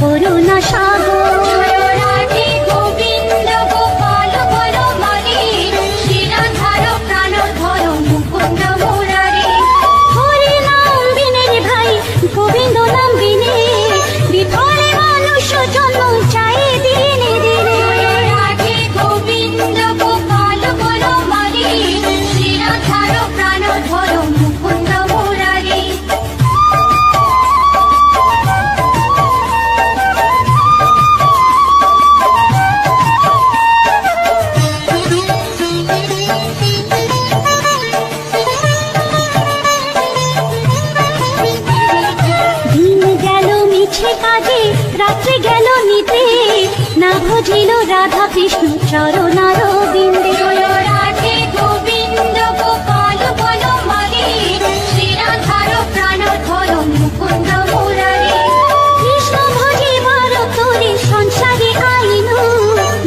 করুণা সাগর। রাধে গোবিন্দ গোপাল বনমালী, শ্রীরাধার প্রাণধর মুকুন্দ মুরারি। হরি নাম বিনে রে ভাই, গোবিন্দ নাম বিনে, বিফলে মানুষ জন্ম চাই দিনে দিনে। রাধে গোবিন্দ গোপাল বনমালী, শ্রীরাধার প্রাণধর মুকুন্দ মুরারি। দিন গেল মিছে কাজে, রাত্রি গেল নিতে, না ভজিল রাধা কৃষ্ণ চরণার বিন্দে। রাধে গোবিন্দ গোপাল বনমালী, শ্রীরাধার প্রাণধর মুকুন্দ মুরারি। কৃষ্ণ ভজিবার তোরে সংসারে আইনু,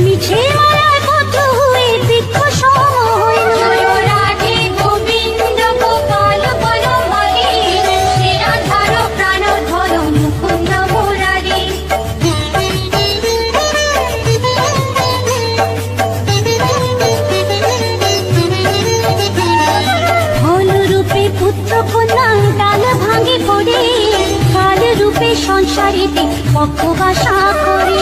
মিছে মায়ার পথ হয়ে বৃক্ষ সম হইনু। রাধে গোবিন্দ গোপাল বনমালী, শ্রীরাধার প্রাণধর মুকুন্দ মুরারি। ফল রূপে পুত্র কন্যা ডাল ভাঙে পড়ে, কাল রূপে সংসারেতে পক্ষবাসা করে।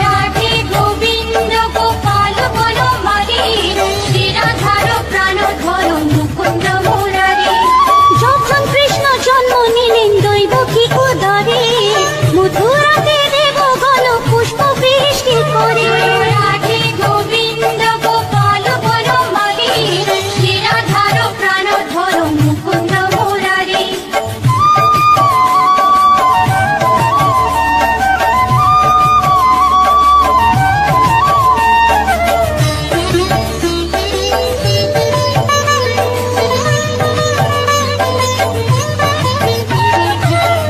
রাধে গোবিন্দ গোপাল বনমালী, শ্রীরাধার প্রাণধর মুকুন্দ মুরারি। যখন কৃষ্ণ জন্ম নিলেন দৈবকী উদরে, মথুরাতে দেবগণ পুষ্প বৃষ্টি করে। রাধে গোবিন্দ গোপাল বনমালী, শ্রীরাধার প্রাণধর মুকুন্দ মুরারি।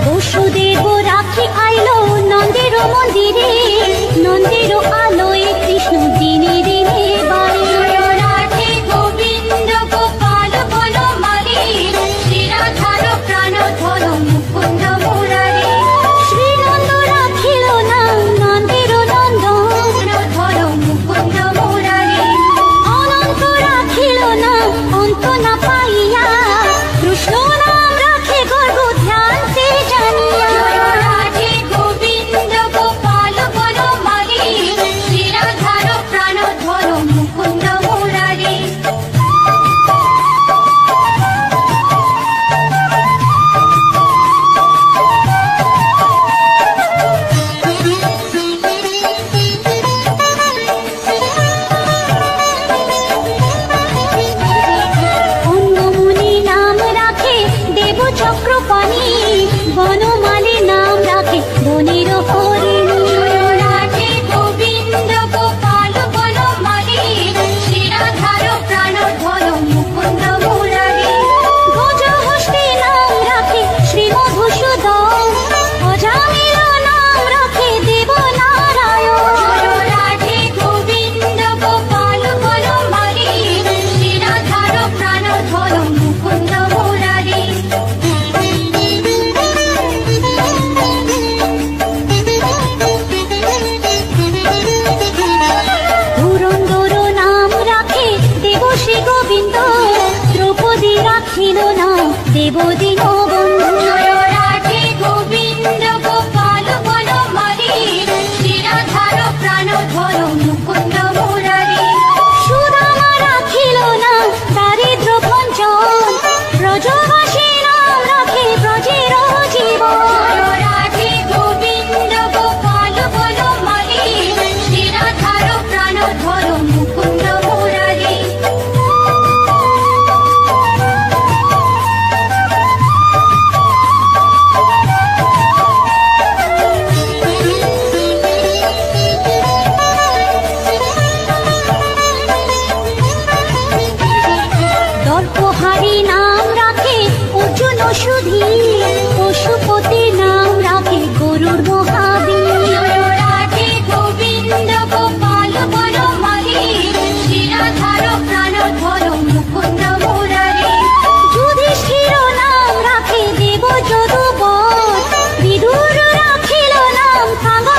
বসুদেব রাখি আইলো নন্দের মন্দিরে, নন্দের আলোয় কৃষ্ণ দিনে দিনে বাড়ে। রাধে গোবিন্দ গোপাল বনমালী, শ্রীরাধার প্রাণধর মুকুন্দ মুরারি। শ্রীনন্দ রাখিল না নন্দের নন্দন, প্রাণধর মুকুন্দ মুরারি। অনন্ত রাখিল না অন্ত না পাইয়া, কৃষ্ণ নাম রাখে গর্ব ধ্যানতে জানিয়া। রাধে গোবিন্দ গোপাল বনমালী, শ্রীরাধার প্রাণধর মুকুন্দ মুরারি। অন্নমুনি নাম রাখে দেব চক্রপাণি, বনমালী নাম রাখে বনের হরিণী। রাধে গোবিন্দ গোপাল বনমালী, শ্রীরাধার প্রাণধর মুকুন্দ মুরারি। গজহস্তি নাম রাখে শ্রী মধুসূদন, অজামিল নাম রাখে দেব নারায়ণ। রাধে গোবিন্দ গোপাল বনমালী, শ্রীরাধার প্রাণধর মুকুন্দ মুরারি। পুরন্দর নাম রাখে দেব শ্রী গোবিন্দ, দ্রৌপদী রাখিল নাম দেব দীনবন্ধু। রাধে গোবিন্দ গোপাল বনমালী, শ্রীরাধার প্রাণধর মুকুন্দ মুরারি। সুদামা রাখিল নাম দারিদ্র ভঞ্জন, ব্রজবাসী নাম রাখে ব্রজের জীবন। রাধে গোবিন্দ গোপাল বনমালী, শ্রীরাধার প্রাণধর মুকুন্দ মুরারি। দর্পহারি নাম রাখে অর্জুন সুধী, পশুপতি নাম রাখে গরুর মহাবীর। রাধে গোবিন্দ গোপাল বনমালী, শ্রীরাধার প্রাণধর মুকুন্দ মুরারি। যুধিষ্ঠির নাম রাখে দেব যদুবর, বিদুর রাখিল নাম কাঙ্গা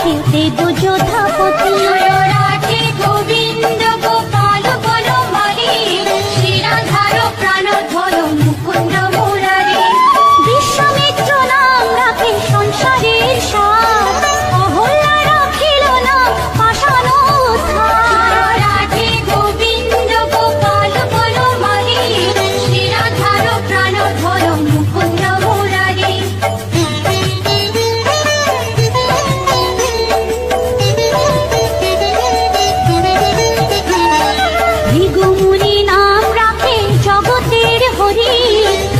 রাখে দেব যোধাপতি। রাধে গোবিন্দ গোপাল বনমালী, শ্রীরাধার প্রাণধর মুকুন্দ মুরারি। বিশ্বামিত্র নাম রাখে সংসারের সার, অহল্যা রাখিল নাম পাষাণ উদ্ধার। রাধে গোবিন্দ গোপাল বনমালী, শ্রীরাধার প্রাণধর মুকুন্দ মুরারি। ভৃগুমুনি নাম রাখে জগতের হরি,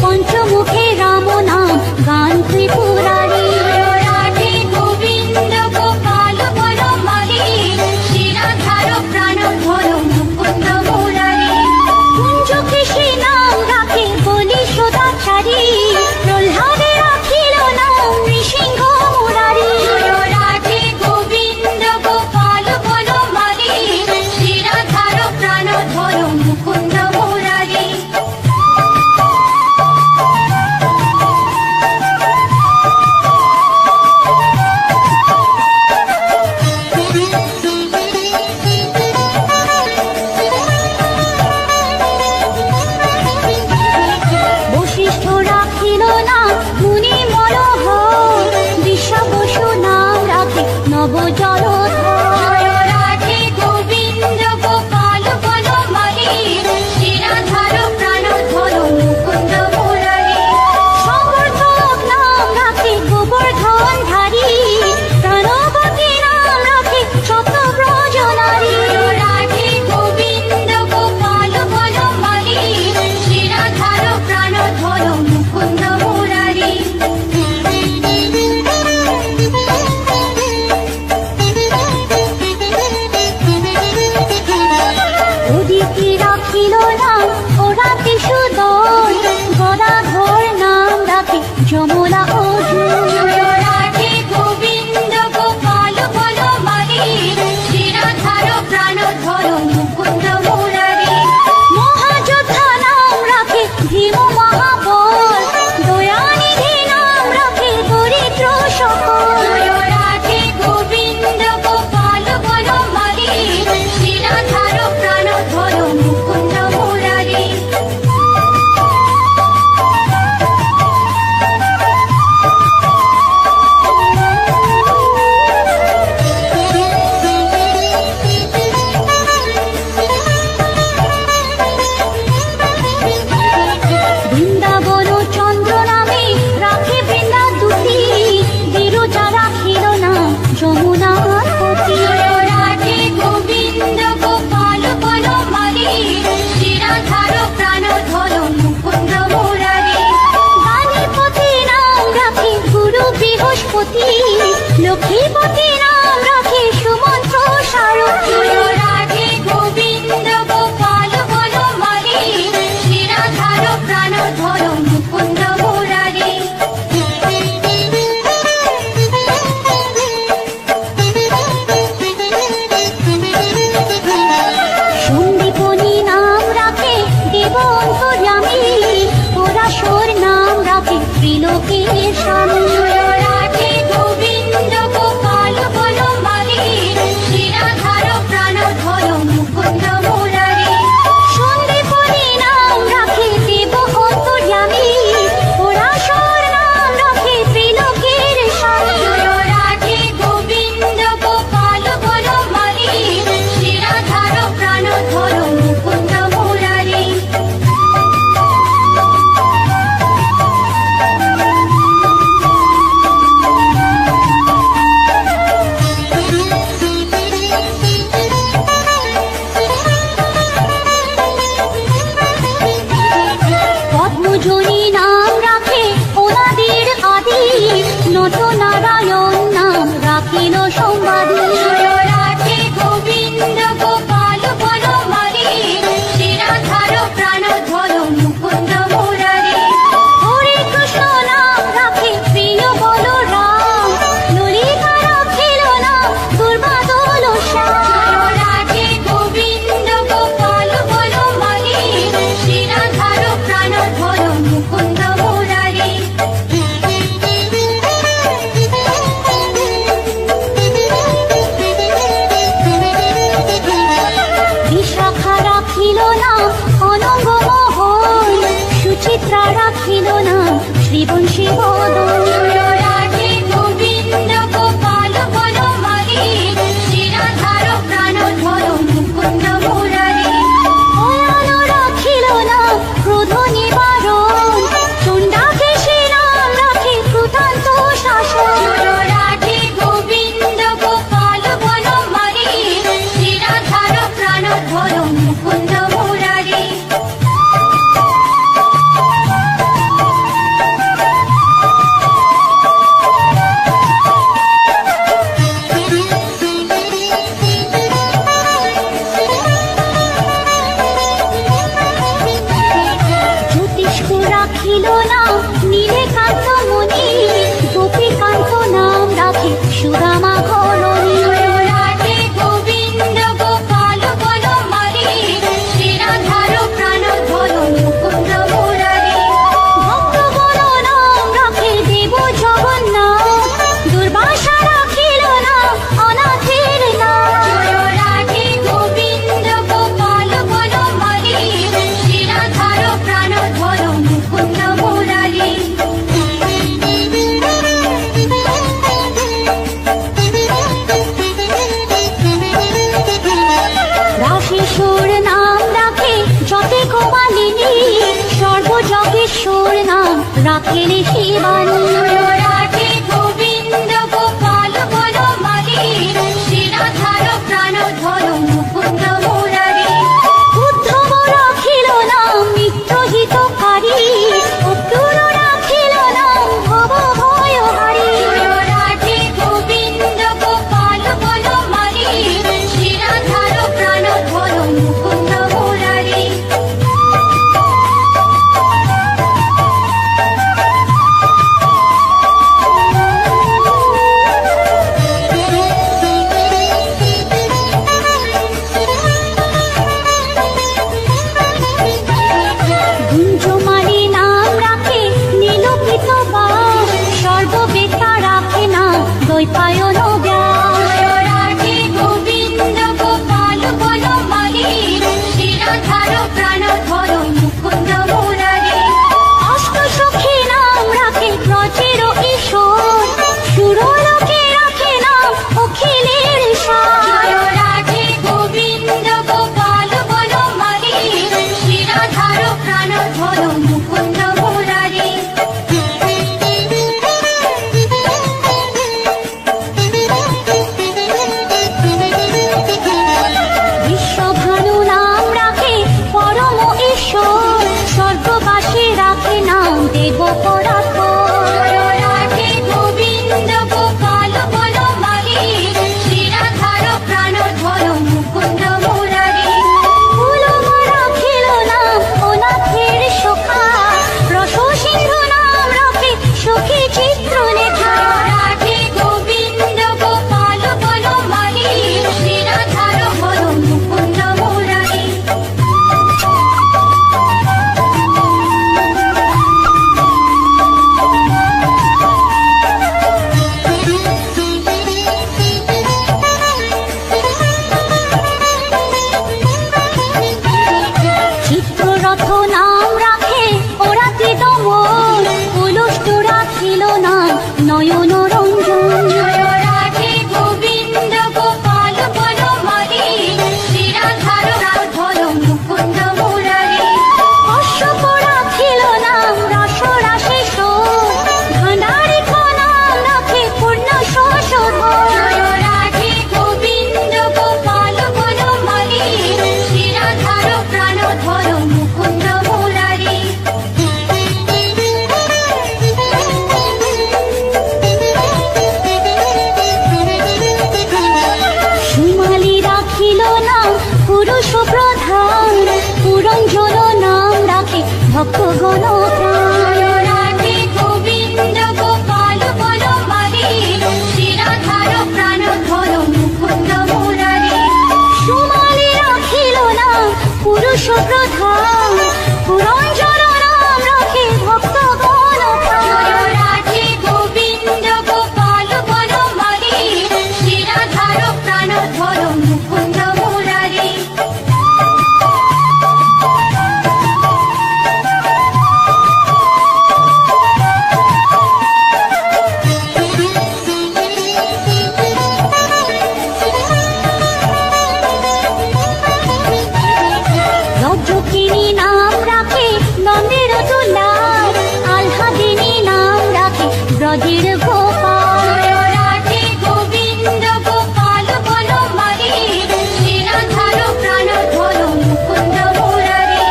পঞ্চমুখে রাম নাম গান ত্রিপুরারি। রাধে গোবিন্দ গোপাল বনমালী, শ্রীরাধার প্রাণধর মুকুন্দ মুরারি। কুঞ্জকেশী নাম রাখে বলি সদাচারী, প্রহ্লাদে রাখিল নাম নৃসিংহ মুরারি। রাধে গোবিন্দ গোপাল বনমালী, শ্রীরাধার প্রাণধর মুকুন্দ মুরারি। বশিষ্ঠ রাখিল নাম মুনি মনোহর, বিশ্বাবসু নাম রাখে নব জলধর। রাধে গোবিন্দ গোপাল বনমালী, শ্রীরাধার প্রাণধর মুকুন্দ মুরারি। সমর্থক নাম রাখে গোবর্ধন ধারী, প্রাণবতী নাম রাখে শতব্রজ নারী। রাধে গোবিন্দ গোপাল বনমালী, শ্রীরাধার প্রাণধর মুকুন্দ মুরারি। অদিতি রাখিল নাম ওরাতি সুদর, গদাধর নাম রাখে যমলা অর্জুন। রাধে গোবিন্দ গোপাল বনমালী, শ্রীরাধার প্রাণধর মুকুন্দ মুরারি। মহাযোদ্ধা নাম রাখে ভীম মহাবল, দয়ানিধি নাম রাখে দরিদ্র সকল। রাধে গোবিন্দ গোপাল বনমালী, শ্রীরাধার প্রাণধর মুকুন্দ মুরারি। বৃন্দাবন চন্দ্র নামে রাখে বৃন্দা দুটি, বিরজা রাখিল নাম যমুনার পতি। রাধে গোবিন্দ গোপাল বনমালী, শ্রীরাধার প্রাণধর মুকুন্দ মুরারি। বাণীপতি নাম রাখে গুরু বৃহস্পতি, লক্ষ্মীপতি নাম রাখে সুমন্ত্র সারথী। রাধে গোবিন্দ গোপাল বনমালী, শ্রীরাধার প্রাণধর মুকুন্দ মুরারি। সন্দীপনী নাম রাখে দেব অন্তর্যামী, পরাশর নাম রাখে ত্রিলোকের স্বামী। রাধে গোবিন্দ গোপাল বনমালী, শ্রীরাধার প্রাণধর মুকুন্দ মুরারি। সন্দীপনী নাম রাখে দেব অন্তর্যামী, পরাশর নাম রাখে ত্রিলোকের স্বামী। রাধে গোবিন্দ গোপাল বনমালী, শ্রীরাধার প্রাণধর মুকুন্দ মুরারি। রাখেলে শিবানী। রাধে গোবিন্দ গোপাল বনমালী, শ্রীরাধার প্রাণধর মুকুন্দ মুরারি। উদ্ধব রাখিল নাম নিত্যহিতকারী, অক্রূর রাখিল নাম ভব ভয়হারী। রাধে গোবিন্দ গোপাল বনমালী, শ্রীরাধার প্রাণধর মুকুন্দ মুরারি। গুঞ্জমালী নাম রাখে নীলকৃত বাস, সর্ববেতা রাখে নাম দ্বৈপায়ন ব্যাস। রাধে গোবিন্দ গোপাল বনমালী, শ্রীরাধার প্রাণধর মুকুন্দ মুরারি। অষ্টসখী নাম রাখে ব্রজের ঈশ্বর, সুরলোকে রাখে নাম অখিলের সার। রাধে গোবিন্দ গোপাল বনমালী, শ্রীরাধার প্রাণধর মুকুন্দ মুরারি। বিশ্বভানু নাম রাখে পরম ঈশ্বর, স্বর্গবাসী রাখে নাম দেব পরাৎপর। রাধে গোবিন্দ গোপাল বনমালী, শ্রীরাধার প্রাণধর মুকুন্দ মুরারি। ফুলম রাখিল নাম অনাথের সখা, রসসিন্ধু নাম রাখে সখী চিত্রলেখা। রাধে গোবিন্দ গোপাল বনমালী, শ্রীরাধার বর মুকুন্দ মুরারি। চিত্ররথ নাম রাখে ওরাতি দমন, কুলুষ্ট রাখিল নাম নয়ন রঞ্জন। রাধে গোবিন্দ গোপাল বনমালী, শ্রীরাধার প্রাণধর মুকুন্দ মুরারি। অশ্বপ রাখিল নাম রাস রাশেশ্বর, ভাণ্ডারিক নাম রাখে পূর্ণ শশধর। রাধে গোবিন্দ গোপাল বনমালী, শ্রীরাধার প্রাণধর মুকুন্দ মুরারি। সুমালি রাখিল নাম পুরুষ প্রধান, পুরঞ্জন নাম রাখে ভক্তগণ প্রাণ। রাধে গোবিন্দ গোপাল বনমালী, শ্রীরাধার প্রাণধর মুকুন্দ মুরারি। সুমালি রাখিল নাম পুরুষ প্রধান, পুরঞ্জন নাম রাখে ভক্তগণ প্রাণ। রাধে গোবিন্দ গোপাল বনমালী, শ্রীরাধার প্রাণধর মুকুন্দ মুরারি। রজকিনী নাম রাখে নন্দের দুলার, আহ্লাদিনী নাম রাখে ব্রজের গোপাল। রাধে গোবিন্দ গোপাল বনমালী, শ্রীরাধার প্রাণধর মুকুন্দ মুরারি।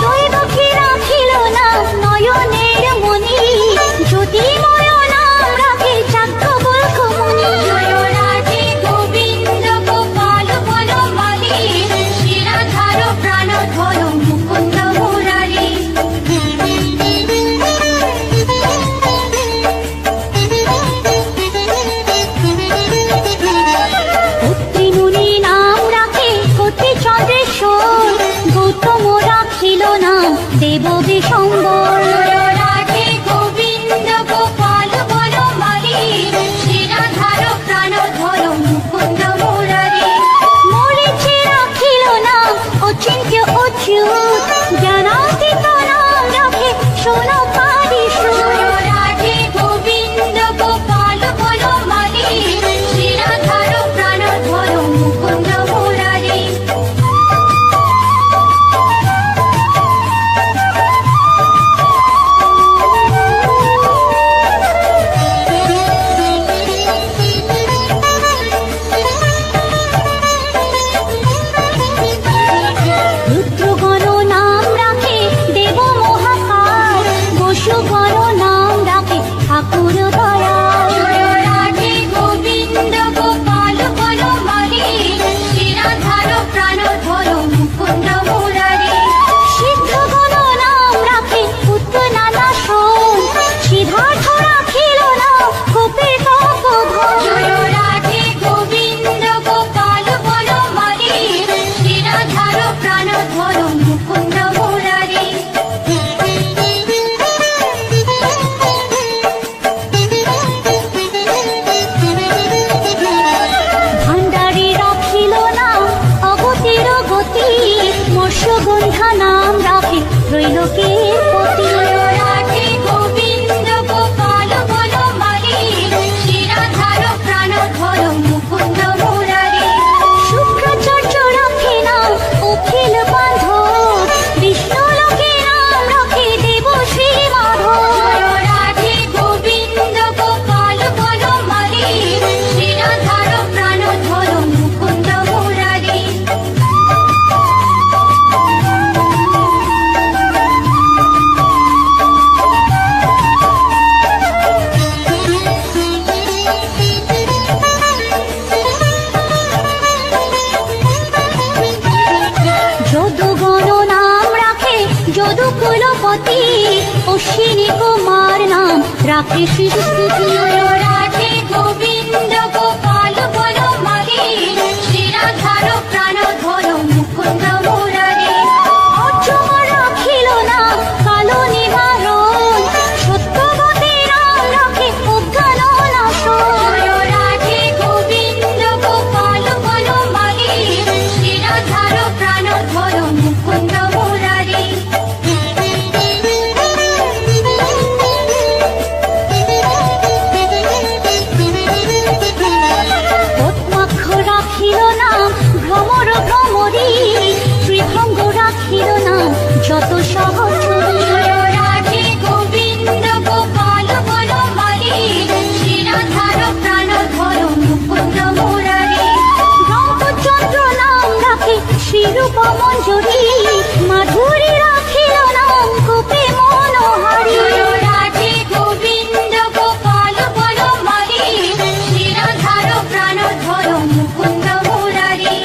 দৈবকী রাখিল নাম নয়নের মণি, জ্যোতির্ময় নাম রাখে যাজ্ঞবল্ক্য মুনি। রাধে গোবিন্দ গোপাল বনমালী, শ্রীরাধার প্রাণধর মুকুন্দ মুরারি। পুত্রী মুনি নাম রাখে কতি চন্দ্রেশ্বর, গৌতম রাখিল নাম দেব বিশম্বর। রাধে গোবিন্দ গোপাল বনমালী, শ্রীরাধার প্রাণধর মুকুন্দ মুরারি। মরিচি রাখিল নাম অচিন্ত্য অচ্যুত, জ্ঞানাতীত নাম রাখে সোনকারি সুর। রাধে গোবিন্দ গোপাল বনমালী, শ্রীরাধার প্রাণধর মুকুন্দ মুরারি। রাখে সৃষ্টি রাধে গোবিন্দ গোপাল বলো মাগে শ্রী রাধার প্রাণ ধরো মুকুন্দ মুরারি অর্চমা রাখিল না কালো নিবারণ সত্যবতী রাম রাখে উদ্যান নাশন রাধে গোবিন্দ গোপাল বলো মাগে শ্রী রাধার প্রাণ ধরো মুকুন্দ মুরারি পদ্মাক্ষ রাখিল না ভ্রমর ভ্রমরী ত্রিভঙ্গ রাখিল না যত সহচরী রাধে গোবিন্দ গোপাল বলো মাগে শ্রী রাধার প্রাণ ধরো মুকুন্দ মুরারি রঙ্গচন্দ্র নাম রাখে শ্রীরূপ মঞ্জরী মাধুরী রাখিল নাম গোপে মনোহারী রাধে গোবিন্দ গোপাল বলো মাগে শ্রী রাধার প্রাণ ধরো মুকুন্দ মুরারি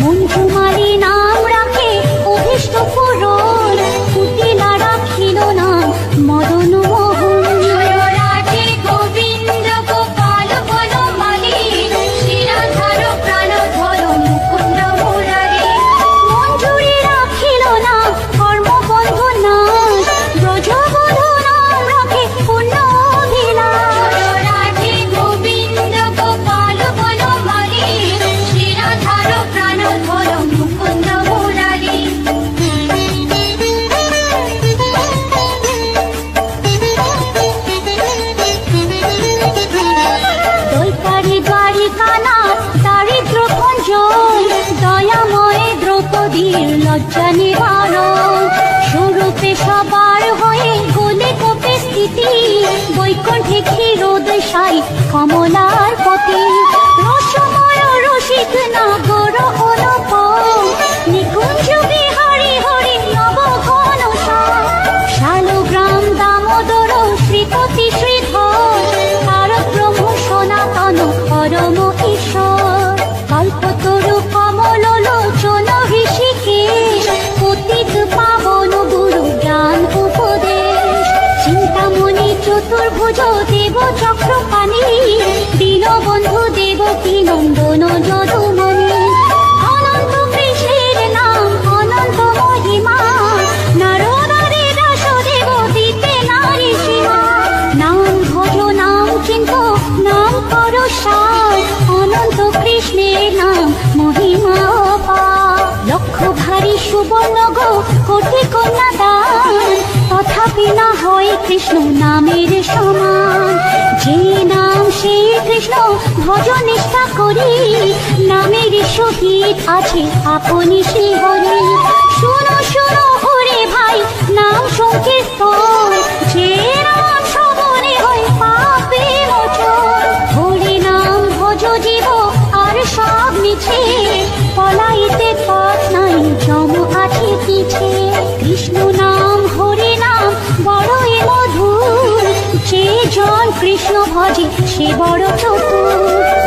মঞ্জুমালী নাম রাখে অভীষ্ট পূরণ কুটিলা রাখিল নাম মদন মোহন রাধে গোবিন্দ গোপাল বলো মাগে শ্রী রাধার প্রাণ ধরো মুকুন্দ মুরারি মঞ্জুরি রাখিল নাম কর্মবন্ধু নাম ব্রজবধূ নাম রাখে পূর্ণ অভিলাষ রাধে গোবিন্দ গোপাল বলো মাগে শ্রী রাধার প্রাণ ধরো মুকুন্দ মুরারি দৈতারি দ্বারিকা নাথ দারিদ্র ভঞ্জন দয়াময় দ্রৌপদীর লজ্জা নিবারণ স্বরূপে সবার হয়ে গোলে কোপে স্থিতি বৈকুণ্ঠে ক্ষীরোদশাই কমলার পতি রসময় রসিক নাগর অনুপম নিকুঞ্জ বিহারী হরি নব ঘন শালগ্রাম দামোদর শ্রীপতি শ্রীধর তারক ব্রহ্ম সনাতন পরম ঈশ্বর কল্পতরু কমল লোচন ঋষিকেশ পতিত পাবন গুরু জ্ঞান উপদেশ চিন্তামণি চতুর্ভুজ দেব চক্রপাণি দীনবন্ধু দেবকী নন্দন যদুমণি অনন্ত কৃষ্ণের নাম অনন্ত মহিমা নারদারে দাসদেব দিতে নারী সীমা নাম ভজ নাম চিন্ত নাম কর সার অনন্ত কৃষ্ণের নাম মহিমা অপার লক্ষ ভারী সুবর্ণ গো কোটি কন্যা দান তথাপি না হয় কৃষ্ণ নামের সমান যে নাম সেই কৃষ্ণ ভজ নিষ্ঠা করি নামের সহিত আছে আপনি শ্রী হরি শুনো শুনো ওরে ভাই নাম সংকীর্তন যে নাম শ্রবণে হয় পাপে মোচন হরি নাম ভজ জীব আর সব মিছে পলাইতে পথ নাই জম আছে পিছে কৃষ্ণ নাম হরি নাম বড়ই মধুর যে জন কৃষ্ণ ভজে সে বড় চতুর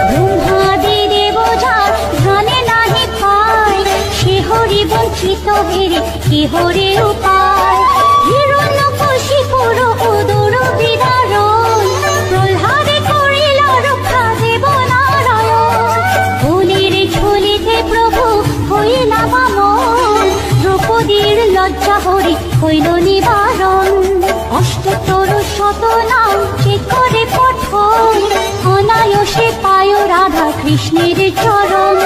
ব্রহ্মাদি দেব যার ধ্যানে নাহি পায় সে হরি বঞ্চিত হেরে কি হরে উপায় হিরণ্যকশিপুর উদর বিদারণ প্রহ্লাদে করিল রক্ষা দেব নারায়ণ ফুলের ঝুলিতে প্রভু হইলা বামন দ্রৌপদীর লজ্জা হরি হইল নিবারণ অষ্টতর শত নাম যে করে পঠন অনায়াসে পায় রাধা কৃষ্ণের চরণ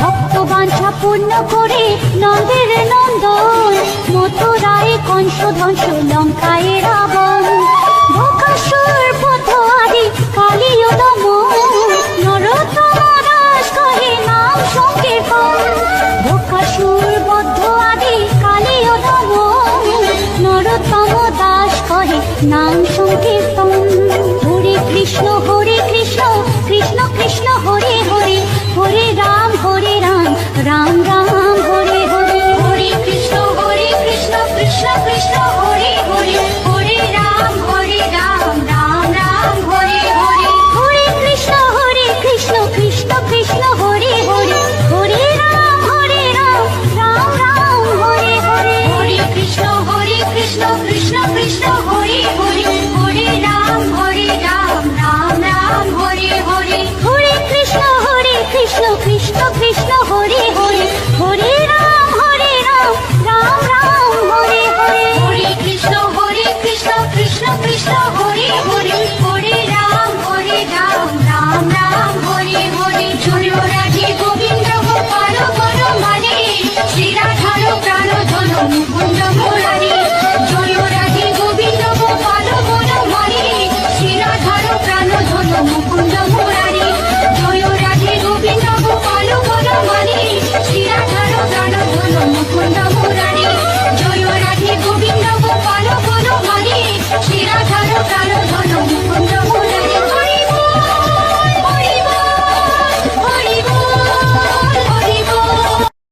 ভক্ত বাঞ্ছা পূর্ণ করে নন্দের নন্দন মথুরায় কংস ধ্বংস লঙ্কায় রাবণ বকাসুর পথ আদি কালীয় দমন নরোত্তম দাস কহে নাম সংকীর্তন বকাসুর বদ্ধ আদি কালীয় দমন নরোত্তম দাস কহে নাম সংকীর্তন হরে কৃষ্ণ কৃষ্ণ কৃষ্ণ হরে হরে হরে রাম রাম রাম হরে হরে হরে কৃষ্ণ কৃষ্ণ কৃষ্ণ হরে হরে হরে রাম হরে হরে হরে রাম রাম রাম হরে হরে হরে কৃষ্ণ কৃষ্ণ কৃষ্ণ হরে হরে হরে রাম রাম রাম হরে হরে হরে কৃষ্ণ কৃষ্ণ কৃষ্ণ হরে হরে হরে রাম রাম রাম হরে হরে জয় রাধে গোবিন্দ গোপাল বনমালী শ্রী রাধার প্রাণ ধন মুকুন্দ